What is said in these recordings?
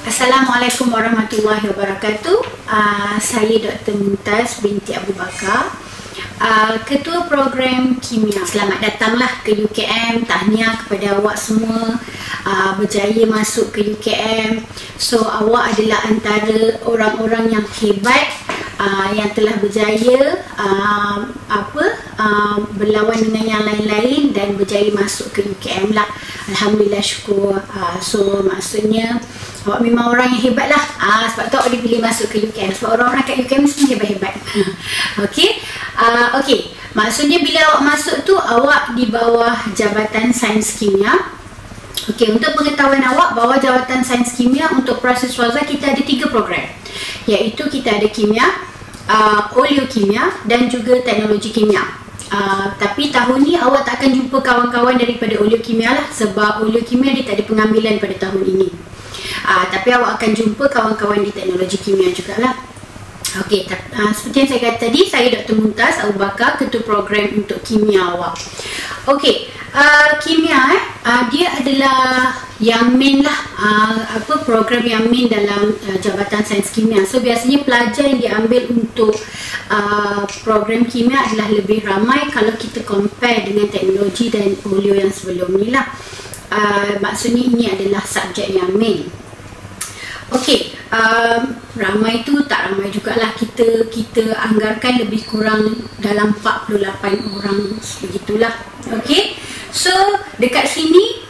Assalamualaikum warahmatullahi wabarakatuh. Saya Dr. Mumtaz binti Abu Bakar, Ketua Program Kimia. Selamat datanglah ke UKM. Tahniah kepada awak semua berjaya masuk ke UKM. So awak adalah antara orang-orang yang hebat yang telah berjaya berlawan dengan yang lain-lain dan berjaya masuk ke UKM lah. Alhamdulillah, syukur. So maksudnya awak memang orang yang hebat lah. Sebab tu awak dipilih masuk ke UKM. Sebab orang-orang kat UKM semua hebat-hebat. Okey. Maksudnya bila awak masuk tu, awak di bawah Jabatan Sains Kimia. Okey, untuk pengetahuan awak, bawah Jabatan Sains Kimia untuk proses waza kita ada 3 program. Iaitu kita ada kimia, oleokimia dan juga teknologi kimia. Tapi tahun ni awak tak akan jumpa kawan-kawan daripada oleokimia lah, sebab oleokimia dia tak ada pengambilan pada tahun ini. Tapi awak akan jumpa kawan-kawan di teknologi kimia jugalah. Okey, seperti yang saya kata tadi, saya Dr. Mumtaz Abu Bakar, Ketua Program untuk Kimia awak. Okey, kimia dia adalah yang main lah, program yang main dalam Jabatan Sains Kimia. So biasanya pelajar yang diambil untuk program kimia adalah lebih ramai kalau kita compare dengan teknologi dan oleo yang sebelum ni lah. Maksudnya ini adalah subjek yang main. Okey, ramai tu tak ramai jugalah, kita anggarkan lebih kurang dalam 48 orang begitulah. Okey, so dekat sini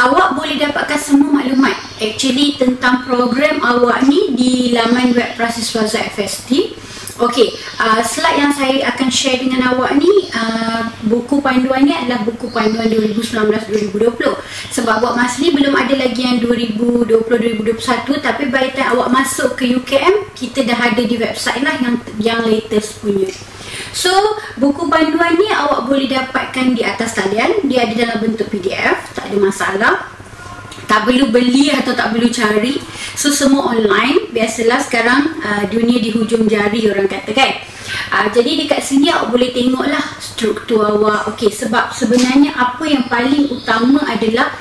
awak boleh dapatkan semua maklumat actually tentang program awak ni di laman web Prasiswaza FST. Okey, slide yang saya akan share dengan awak ni, buku panduan ni adalah buku panduan 2019-2020. Sebab buat masa ni belum ada lagi yang 2020-2021, tapi by the time awak masuk ke UKM, kita dah ada di website lah yang latest punya. So, buku panduan ni awak boleh dapatkan di atas talian. Dia ada dalam bentuk PDF, tak ada masalah. Tak perlu beli atau tak perlu cari. So semua online. Biasalah sekarang dunia di hujung jari, orang kata kan. Jadi dekat sini awak boleh tengoklah struktur awak. Okey, sebab sebenarnya apa yang paling utama adalah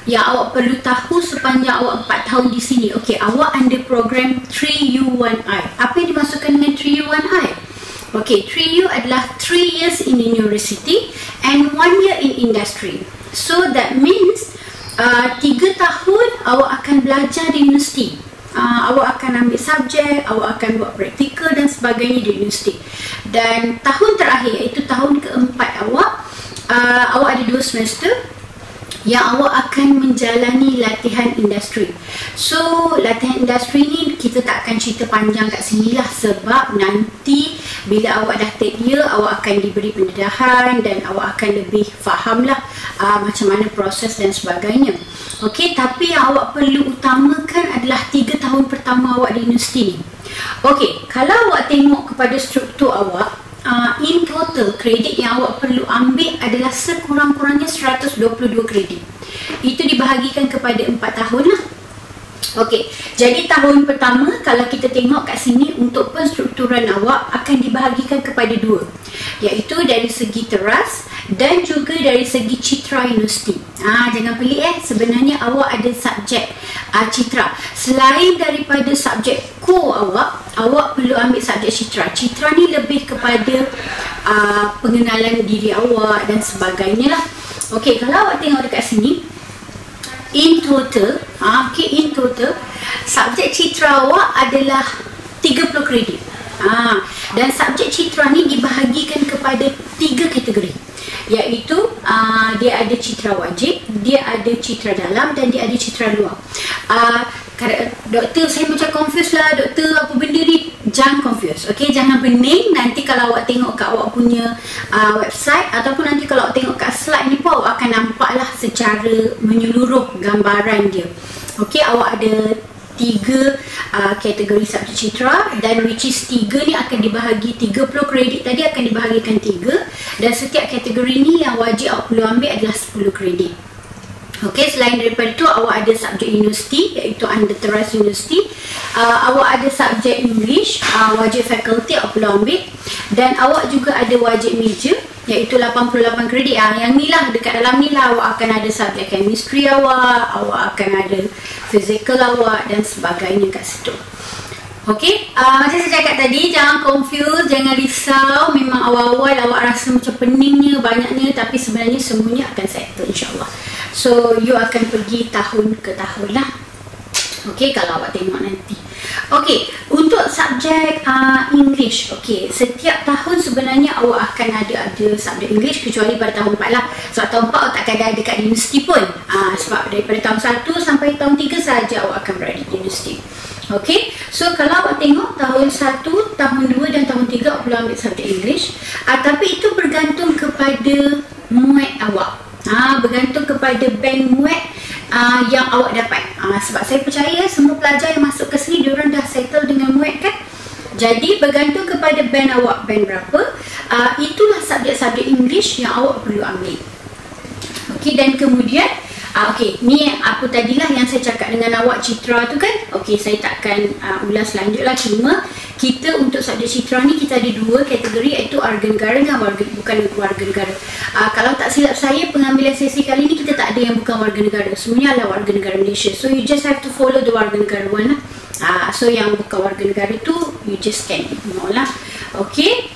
yang awak perlu tahu sepanjang awak 4 tahun di sini. Okey, awak under program 3U1I. Apa yang dimasukkan dengan 3U1I? Okey, 3U adalah 3 years in university and 1 year in industry. So that means 3 tahun awak akan belajar di universiti. Awak akan ambil subjek, awak akan buat praktikal dan sebagainya di universiti. Dan tahun terakhir, iaitu tahun keempat awak ada 2 semester yang awak akan menjalani latihan industri. So latihan industri ni kita tak akan cerita panjang kat sini lah, sebab nanti bila awak dah take year, awak akan diberi pendedahan dan awak akan lebih faham lah macam mana proses dan sebagainya. Okey, tapi yang awak perlu utamakan adalah 3 tahun pertama awak di universiti ni. Okey, kalau awak tengok kepada struktur awak, in total kredit yang awak perlu ambil adalah sekurang-kurangnya 122 kredit. Itu dibahagikan kepada 4 tahun lah. Okey, jadi tahun pertama kalau kita tengok kat sini untuk penstrukturan awak akan dibahagikan kepada 2, iaitu dari segi teras dan juga dari segi citra universiti. Jangan pelik sebenarnya awak ada subjek citra. Selain daripada subjek core awak perlu ambil subjek citra. Citra ni lebih kepada pengenalan diri awak dan sebagainya lah. Okey, kalau awak tengok dekat sini, in total, in total subjek citra awak adalah 30 kredit. Dan subjek citra ni dibahagikan kepada 3 kategori, iaitu dia ada citra wajib, dia ada citra dalam dan dia ada citra luar. Doktor, saya macam confused lah doktor, apa benda ni? Jangan confused, okey? Jangan pening. Nanti kalau awak tengok kat awak punya website, ataupun nanti kalau awak tengok kat slide ni pun, awak akan nampak lah secara menyeluruh gambaran dia. Okey, awak ada 3 kategori subjek citra, dan which is 3 ni akan dibahagi 30 kredit tadi akan dibahagikan 3, dan setiap kategori ni yang wajib awak perlu ambil adalah 10 kredit. Okey, selain daripada tu awak ada subjek universiti iaitu Underteras University. Awak ada subjek English, wajib fakulti awak perlu ambil, dan awak juga ada wajib major iaitu 88 kredit. Yang ni lah, dekat dalam ni lah awak akan ada subjek chemistry awak akan ada physical awak dan sebagainya kat situ. Okey, macam saya cakap tadi, jangan confuse, jangan risau. Memang awal-awal awak rasa macam peningnya, banyaknya, tapi sebenarnya semuanya akan settle insyaAllah. So, you akan pergi tahun ke tahun lah. Okey, kalau awak tengok nanti. Okey, untuk subjek English, okey, setiap tahun sebenarnya awak akan ada subjek English, kecuali pada tahun 4 lah. Sebab tahun 4 awak takkan ada dekat universiti pun. Sebab daripada tahun 1 sampai tahun 3 sahaja awak akan berada di universiti. Okey, so kalau awak tengok tahun 1, tahun 2 dan tahun 3 awak perlu ambil subjek English. Tapi itu bergantung kepada muat awak. Bergantung kepada bank muat yang awak dapat. Sebab saya percaya semua pelajar yang masuk ke sini, diorang dah settle dengan muat kan. Jadi bergantung kepada band awak, band berapa, itulah subjek-subjek English yang awak perlu ambil. Okey, dan kemudian okey, ni apa tadilah yang saya cakap dengan awak citra tu kan. Okey, saya takkan ulas lanjut lah. Cuma kita untuk subjek citra ni kita ada 2 kategori, iaitu warga negara dan bukan warga negara. Kalau tak silap saya, pengambilan sesi kali ni kita tak ada yang bukan warga negara. Semuanya adalah warga negara Malaysia. So you just have to follow the warga negara one lah. So yang bukan warga negara tu you just can ignore lah. Okey.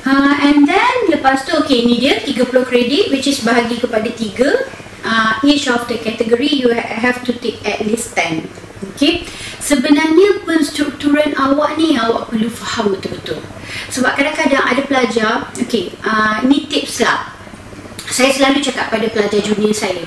And then lepas tu okey, ni dia 30 kredit which is bahagi kepada 3. Each of the category you have to take at least 10. Okay, sebenarnya penstrukturan awak ni awak perlu faham betul-betul. Sebab kadang-kadang ada pelajar, okay, ni tips lah. Saya selalu cakap pada pelajar junior saya,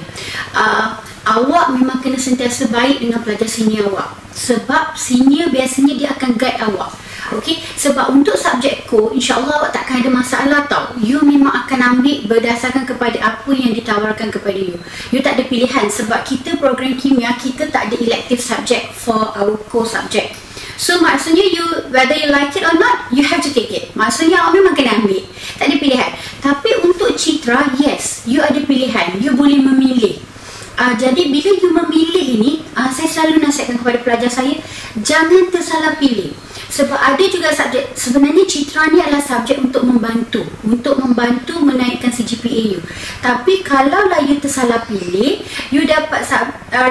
awak memang kena sentiasa baik dengan pelajar senior awak. Sebab senior biasanya dia akan guide awak. Okey, sebab untuk subjek core, insyaAllah awak takkan ada masalah tau. You memang akan ambil berdasarkan kepada apa yang ditawarkan kepada you. You tak ada pilihan sebab kita program kimia, kita tak ada elective subject for our core subject. So maksudnya you, whether you like it or not, you have to take it. Maksudnya awak memang kena ambil. Tak ada pilihan. Tapi untuk citra, yes, you ada pilihan. You boleh memilih. Jadi bila you memilih ini, saya selalu nasihatkan kepada pelajar saya, jangan tersalah pilih. Sebab ada juga subjek, sebenarnya citra ni adalah subjek untuk membantu menaikkan CGPA you. Tapi kalau lah you tersalah pilih, you dapat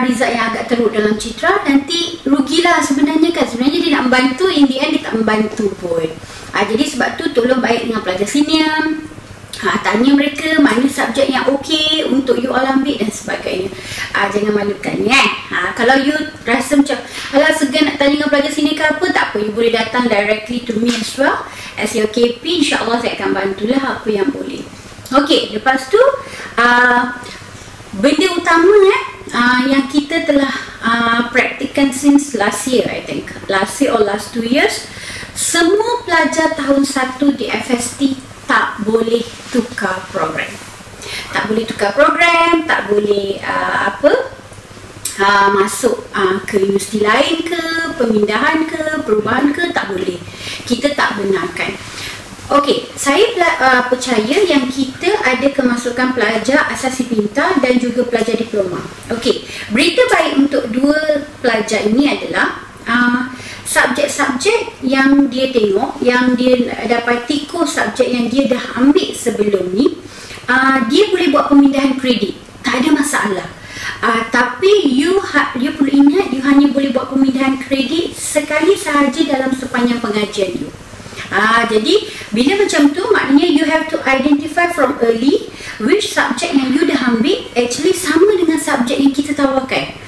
result yang agak teruk dalam citra, nanti rugilah sebenarnya kan. Sebenarnya dia nak membantu, in the end dia tak membantu pun. Jadi sebab tu tolong baik dengan pelajar senior. Tanya mereka mana subjek yang okey untuk you all ambil dan sebagainya. Jangan malukan ya. Kalau you rasa macam alah segan nak tanya dengan pelajar sini ke apa, tak apa, you boleh datang directly to me as well as your KP. InsyaAllah saya akan bantulah apa yang boleh. Okey, lepas tu benda utama yang kita telah praktikan since last year, I think last year or last 2 years, semua pelajar tahun 1 di FST tak boleh tukar program. Tak boleh tukar program, tak boleh masuk ke universiti lain ke, pemindahan ke, perubahan ke, tak boleh. Kita tak benarkan. Okey, saya percaya yang kita ada kemasukan pelajar asasi pintar dan juga pelajar diploma. Okey, berita baik untuk 2 pelajar ini adalah subjek-subjek yang dia tengok, yang dia dapati kos subjek yang dia dah ambil sebelum ni, dia boleh buat pemindahan kredit, tak ada masalah. Tapi you perlu ingat, you hanya boleh buat pemindahan kredit sekali sahaja dalam sepanjang pengajian you. Jadi bila macam tu, maknanya you have to identify from early which subjek yang you dah ambil actually sama dengan subjek yang kita tawarkan.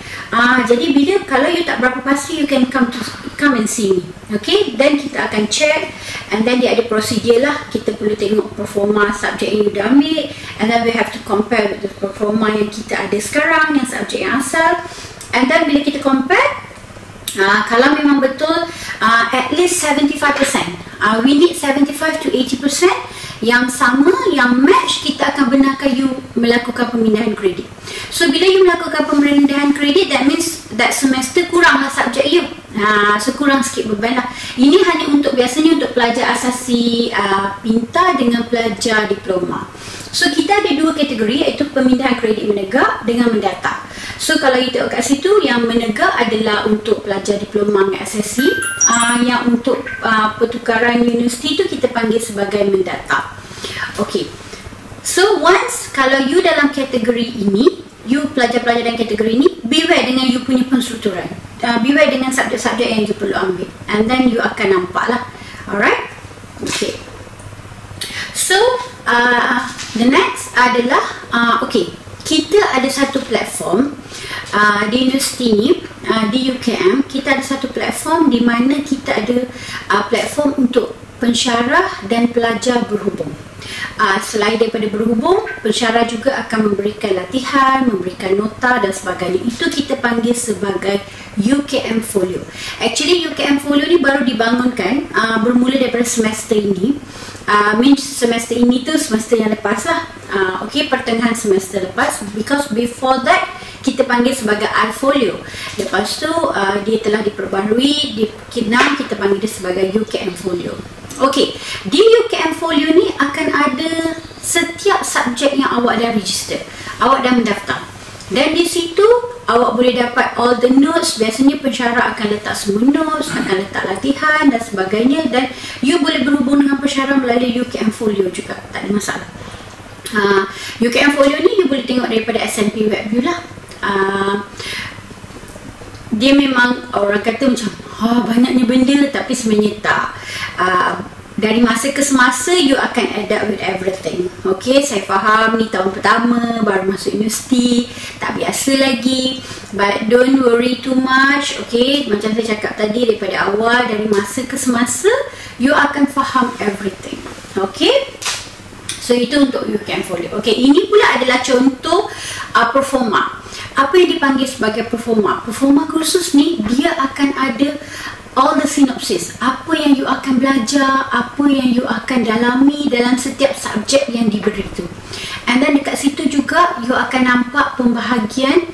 Jadi bila kalau you tak berapa pasti, you can come and see me. Okay, then kita akan check, and then dia ada prosedur lah. Kita perlu tengok performa subjek yang you dah ambil, and then we have to compare with the performa yang kita ada sekarang, yang subjek yang asal. And then bila kita compare, kalau memang betul at least 75%, we need 75 to 80%. yang sama, yang match, kita akan benarkan you melakukan pemindahan kredit. So bila you melakukan pemindahan kredit, that means that semester kuranglah subjek you. So kurang sikit beban lah. Ini hanya untuk, biasanya untuk pelajar asasi pintar dengan pelajar diploma. So kita ada dua kategori, iaitu pemindahan kredit menegak dengan mendata. So kalau you tengok kat situ, yang menegak adalah untuk pelajar diploma dengan SSC, yang untuk pertukaran universiti tu kita panggil sebagai mendata. Okay, so once kalau you dalam kategori ini, you pelajar-pelajar dalam kategori ini, beware dengan you punya penstrukturan, beware dengan subjek-subjek yang you perlu ambil, and then you akan nampak lah. Alright, okay. So the next adalah okay, kita ada satu platform di universiti ni, di UKM kita ada satu platform di mana kita ada platform untuk pensyarah dan pelajar berhubung. Selain daripada berhubung, pensyarah juga akan memberikan latihan, memberikan nota dan sebagainya. Itu kita panggil sebagai UKM Folio. Actually UKM Folio ni baru dibangunkan, bermula daripada semester ini. Semester ini tu semester yang lepas lah, okay, pertengahan semester lepas. Because before that kita panggil sebagai iFolio. Lepas tu dia telah diperbaharui, di K6 kita panggil dia sebagai UKM Folio. Okay, di UKM Folio ni akan ada setiap subjek yang awak dah register, awak dah mendaftar. Dan di situ awak boleh dapat all the notes. Biasanya pensyarah akan letak semua notes, akan letak latihan dan sebagainya. Dan you boleh berhubung dengan pensyarah melalui UKM Folio juga, tak ada masalah. UKM Folio ni you boleh tengok daripada SMP WebView lah. Dia memang orang kata macam banyaknya benda, tapi sebenarnya tak. Dari masa ke semasa you akan adapt with everything. Okay, saya faham ni tahun pertama baru masuk universiti, tak biasa lagi, but don't worry too much. Okay, macam saya cakap tadi, daripada awal, dari masa ke semasa you akan faham everything. Okay, so itu untuk UKM Folio. Okay, ini pula adalah contoh performa. Apa yang dipanggil sebagai performa? Performa kursus ni dia akan ada all the synopsis, apa yang you akan belajar, apa yang you akan dalami dalam setiap subjek yang diberi tu. And then dekat situ juga you akan nampak pembahagian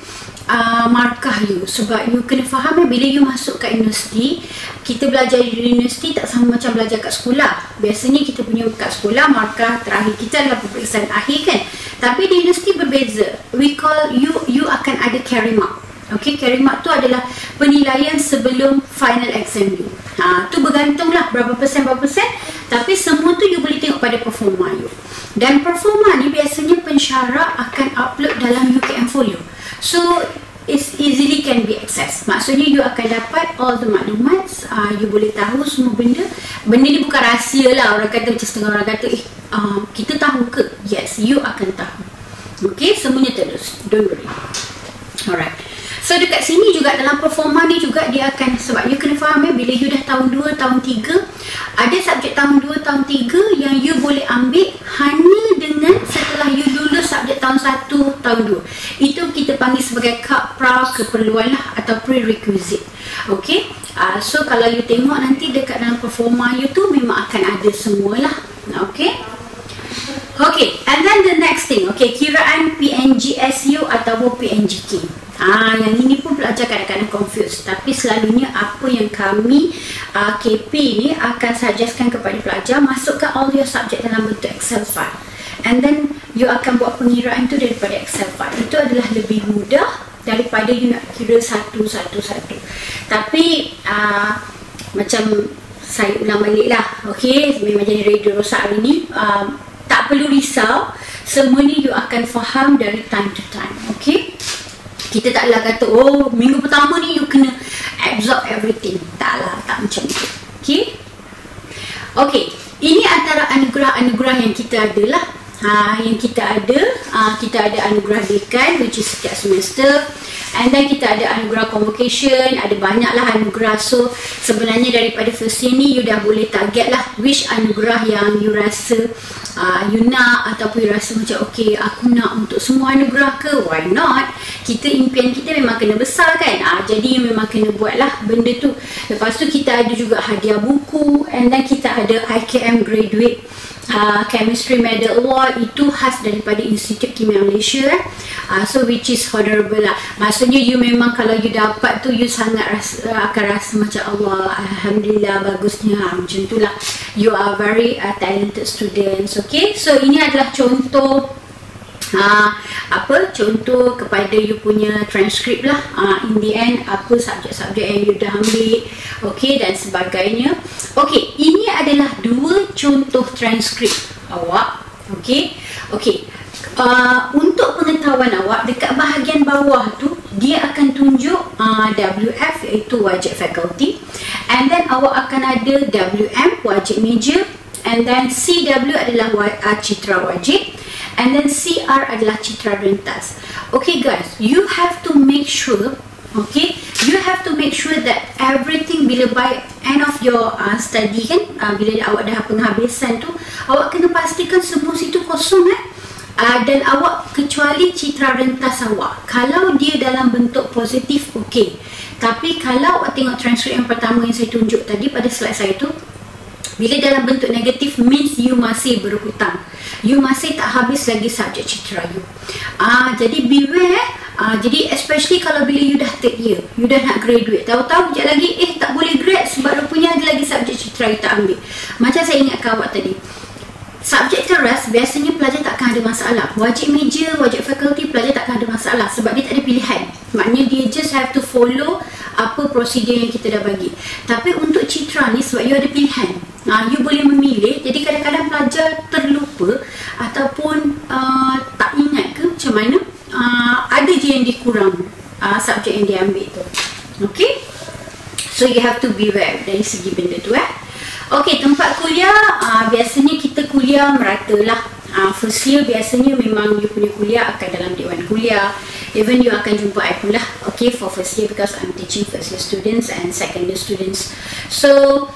markah you. Sebab you kena faham bila you masuk kat universiti, kita belajar di universiti tak sama macam belajar kat sekolah. Biasanya kita punya kat sekolah markah terakhir kita adalah peperiksaan akhir kan. Tapi di universiti berbeza. We call you akan ada carry mark. Okay, carry mark tu adalah penilaian sebelum final exam you. Tu bergantunglah berapa persen, tapi semua tu you boleh tengok pada performa you. Dan performa ni biasanya pensyarah akan upload dalam UKM Folio. So it's easily can be accessed. Maksudnya you akan dapat all the maklumat, you boleh tahu semua benda. Benda ni bukan rahsia lah, orang kata macam setengah orang kata kita tahu ke? Yes, you akan tahu. Okay, semuanya terus, don't worry. Alright, so dekat sini juga dalam performa ni juga dia akan, sebab you kena faham bila you dah tahun 2, tahun 3, ada subjek tahun 2, tahun 3 yang you boleh ambil hanya dengan setelah you lulus subjek tahun 1, tahun 2. Itu kita panggil sebagai pra keperluan lah, atau prerequisite. Okay, so kalau you tengok nanti dekat dalam performa you tu memang akan ada semualah. Okay, okay, and then the next thing, okay, kiraan PNGSU ataupun PNGK. Yang ini pun pelajar kadang-kadang confused, tapi selalunya apa yang kami KP ni akan suggestkan kepada pelajar, masukkan all your subject dalam bentuk Excel file, and then you akan buat pengiraan tu daripada Excel file. Itu adalah lebih mudah daripada you nak kira satu-satu. Tapi macam saya ulang balik lah, okay, memang jadi radio rosak hari ni, tak perlu risau, semua ni you akan faham dari time to time. Okay, kita taklah kata minggu pertama ni you kena absorb everything. Taklah, tak macam tu. Okay, okay, ini antara anugerah-anugerah yang kita ada lah. Yang kita ada anugerah dekan, which is setiap semester, and then kita ada anugerah convocation, ada banyaklah anugerah. So sebenarnya daripada first year ni you dah boleh target lah which anugerah yang you rasa you nak, ataupun you rasa macam okay, aku nak untuk semua anugerah ke, why not? Kita impian kita memang kena besar kan, jadi you memang kena buat lah benda tu. Lepas tu kita ada juga hadiah buku, and then kita ada IKM graduate Chemistry Medal Award itu khas daripada Institut Kimia Malaysia. So which is honorable lah. Maksudnya you memang kalau you dapat tu, you sangat akan rasa macam Allah, Alhamdulillah, bagusnya, macam tu lah. You are very talented students. Okay, so ini adalah contoh contoh kepada you punya transcript lah. In the end, apa subjek-subjek yang you dah ambil, okay, dan sebagainya. Okay, ini adalah 2 contoh transcript awak. Okay, okay. Untuk pengetahuan awak, dekat bahagian bawah tu dia akan tunjuk WF, iaitu wajib fakulti, and then awak akan ada WM, wajib major, and then CW adalah citra wajib, and then CR adalah citra rentas. Okay guys, you have to make sure, okay, you have to make sure that everything, bila by end of your study kan, bila awak dah penghabisan tu, awak kena pastikan semua situ kosong dan awak kecuali citra rentas awak, kalau dia dalam bentuk positif, okey. Tapi kalau awak tengok transkrip yang pertama yang saya tunjuk tadi pada slide saya tu, bila dalam bentuk negatif, means you masih berhutang, you masih tak habis lagi subjek citra you. Jadi beware. Jadi especially kalau bila you dah third year, you dah nak graduate, tahu-tahu sekejap lagi tak boleh grad sebab rupanya ada lagi subjek citra you tak ambil. Macam saya ingatkan awak tadi, subjek teras biasanya pelajar takkan ada masalah. Wajib major, wajib fakulti, pelajar takkan ada masalah sebab dia tak ada pilihan. Maknanya dia just have to follow apa prosedur yang kita dah bagi. Tapi untuk citra ni, sebab you ada pilihan, you boleh memilih. Jadi kadang-kadang pelajar terlupa ataupun tak ingat ke macam mana, ada je yang dikurang subjek yang dia ambil tu. Okay, so you have to beware dari segi benda tu. Okay, tempat kuliah, biasanya kita kuliah merata lah. First year biasanya memang you punya kuliah akan dalam dewan kuliah. Even you akan jumpa I pula, okay, for first year, because I'm teaching first year students and second year students. So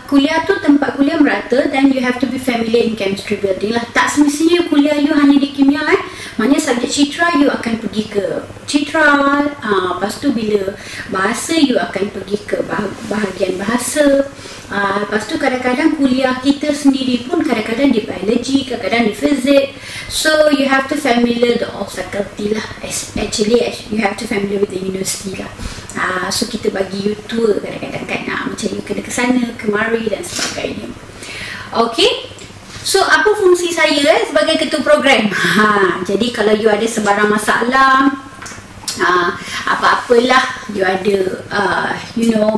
kuliah tu, tempat kuliah merata, then you have to be familiar in chemistry building lah. Tak semestinya kuliah you hanya di kimia Maknanya subjek citra you akan pergi ke citra, lepas tu bila bahasa you akan pergi ke bahagian bahasa. Lepas tu kadang-kadang kuliah kita sendiri pun kadang-kadang di biology, kadang-kadang di fizik. So you have to familiar the all faculty lah. Actually you have to familiar with the university lah. So kita bagi you tour kadang-kadang kan, macam you kena ke sana, kemari dan sebagainya. Okay, so apa fungsi saya sebagai ketua program? Jadi kalau you ada sebarang masalah, apa-apalah you ada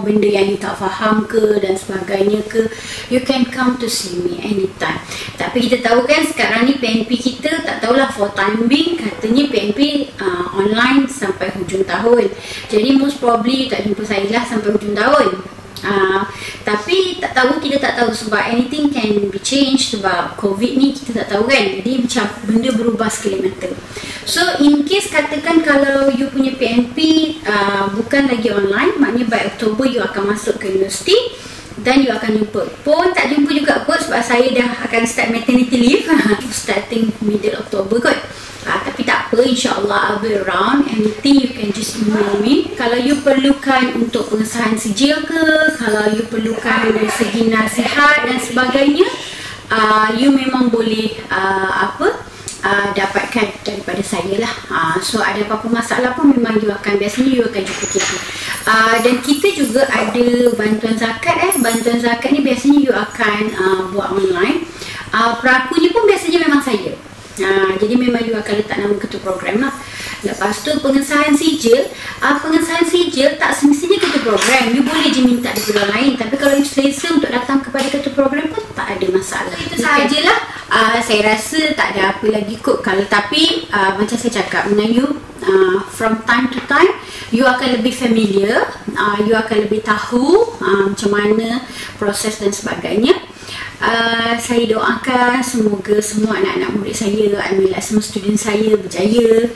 benda yang you tak faham ke dan sebagainya ke, you can come to see me anytime. Tapi kita tahu kan sekarang ni PNP kita, tak tahulah for time being, katanya PNP online sampai hujung tahun. Jadi most probably you tak jumpa saya lah sampai hujung tahun. Tapi tak tahu, kita tak tahu sebab anything can be changed, sebab COVID ni kita tak tahu kan. Jadi macam benda berubah sekali mata. So in case katakan kalau you punya PNP bukan lagi online, maknanya by Oktober you akan masuk ke universiti, dan you akan jumpa. Pun tak jumpa juga kot sebab saya dah akan start maternity leave starting middle October kot. Tapi tak apa, insyaAllah I'll be around. Anything you can just email me. Kalau you perlukan untuk pengesahan sijil ke, kalau you perlukan dari segi nasihat dan sebagainya, you memang boleh dapatkan daripada saya lah. So ada apa-apa masalah pun memang you akan, biasanya you akan jumpa kita. Dan kita juga ada bantuan zakat. Bantuan zakat ni biasanya you akan buat online. Perakunya pun biasanya memang saya. Jadi memang you akan letak nama ketua program lah. Lepas tu pengesahan sijil, pengesahan sijil tak semestinya ketua program, you boleh je minta daripada orang lain. Tapi kalau you selesa untuk datang kepada ketua program pun tak ada masalah. Itu sahajalah. Saya rasa tak ada apa lagi kot. Tapi macam saya cakap dengan you, from time to time you akan lebih familiar, you akan lebih tahu macam mana proses dan sebagainya. Saya doakan semoga semua anak-anak murid saya, alhamdulillah semua student saya berjaya.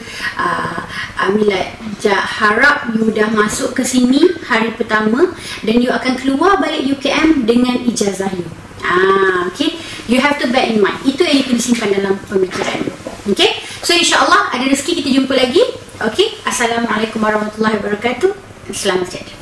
Alhamdulillah, harap you dah masuk ke sini hari pertama dan you akan keluar balik UKM dengan ijazah you. Okay, you have to bear in mind. Itu yang you kena simpan dalam pemikiran you. Okay, so insyaAllah ada rezeki kita jumpa lagi. Okay, Assalamualaikum warahmatullahi wabarakatuh. Selamat siang.